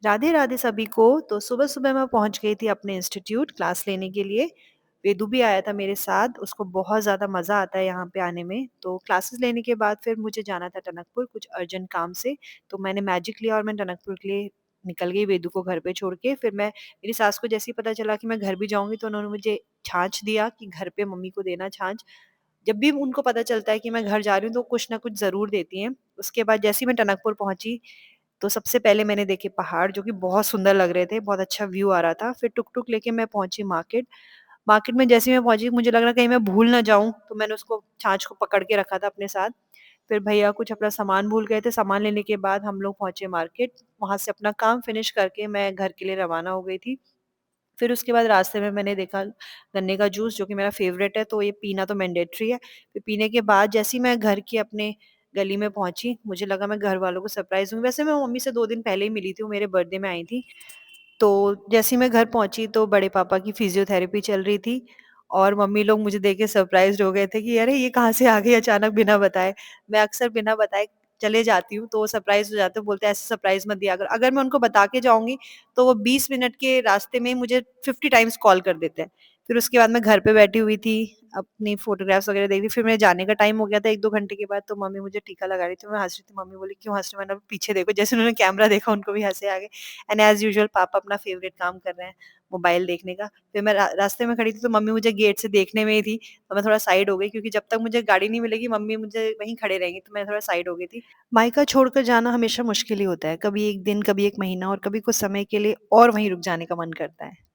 राधे राधे सभी को। तो सुबह-सुबह मैं पहुँच गई थी अपने इंस्टीट्यूट क्लास लेने के लिए। वेदु भी आया था मेरे साथ, उसको बहुत ज़्यादा मज़ा आता है यहाँ पे आने में। तो क्लासेस लेने के बाद फिर मुझे जाना था टनकपुर कुछ अर्जेंट काम से, तो मैंने मैजिक लिया और मैं टनकपुर के लिए निकल गई वेदु को घर पे छोड़ के। फिर मैं मेरी सास को जैसे ही पता चला कि मैं घर भी जाऊँगी तो उन्होंने मुझे छाछ दिया कि घर पे मम्मी को देना छाछ। जब भी उनको पता चलता है कि मैं घर जा रही हूँ तो कुछ न कुछ ज़रूर देती हैं। उसके बाद जैसे ही मैं टनकपुर पहुँची तो सबसे पहले मैंने देखे पहाड़ जो कि बहुत सुंदर लग रहे थे, बहुत अच्छा व्यू आ रहा था। फिर टुक-टुक लेके मैं पहुँची मार्केट। मार्केट में जैसे ही मैं पहुँची मुझे लग रहा कहीं मैं भूल ना जाऊँ, तो मैंने उसको छाछ को पकड़ के रखा था अपने साथ। फिर भैया कुछ अपना सामान भूल गए थे, सामान लेने के बाद हम लोग पहुँचे मार्केट। वहाँ से अपना काम फिनिश करके मैं घर के लिए रवाना हो गई थी। फिर उसके बाद रास्ते में मैंने देखा गन्ने का जूस जो कि मेरा फ़ेवरेट है, तो ये पीना तो मैंडेटरी है। फिर पीने के बाद जैसे ही मैं घर की अपने गली में पहुँची, मुझे लगा मैं घरवालों को सरप्राइज़ दूँगी। वैसे मैं मम्मी से 2 दिन पहले ही मिली थी, वो मेरे बर्थडे में आई थी। तो जैसे ही मैं घर पहुँची तो बड़े पापा की फ़िज़ियोथेरेपी चल रही थी और मम्मी लोग मुझे देख के सरप्राइज़्ड हो गए थे कि अरे! ये कहाँ से आ गई अचानक बिना बताए। मैं अक्सर बिना बताए चले जाती हूँ, तो वो सरप्राइज़ हो जाते हैं, बोलते हैं ऐसे सरप्राइज़ मत दिया करो। अगर मैं उनको बता के जाऊँगी, तो वो 20 मिनट के रास्ते में ही मुझे 50 टाइम्स कॉल कर देते हैं। फिर उसके बाद मैं घर पे बैठी हुई थी, अपनी फ़ोटोग्राफ्स वगैरह देख रही, फिर मेरे जाने का टाइम हो गया था 1-2 घंटे के बाद, तो मम्मी मुझे टीका लगा रही थी, मैं हँस रही थी, मम्मी बोली, "क्यों हँस रहे हो?" मैंने बोला, "पीछे देखो।" जैसे उन्होंने कैमरा देखा, उनको भी हँसी आ गई। एंड एज़ यूजुअल पापा अपना फ़ेवरेट काम कर रहे हैं, मोबाइल देखने का। फिर मैं रास्ते में खड़ी थी, तो मम्मी मुझे गेट से देखने में ही थी, तो मैं थोड़ा साइड हो गई क्योंकि जब तक मुझे गाड़ी नहीं मिलेगी, मम्मी मुझे वहीं खड़े रहेंगी, तो मैं थोड़ा साइड हो गई थी। मायका छोड़कर जाना हमेशा मुश्किल ही होता है, कभी 1 दिन, कभी 1 महीना और कभी कुछ समय के लिए और वहीं रुक जाने का मन करता है।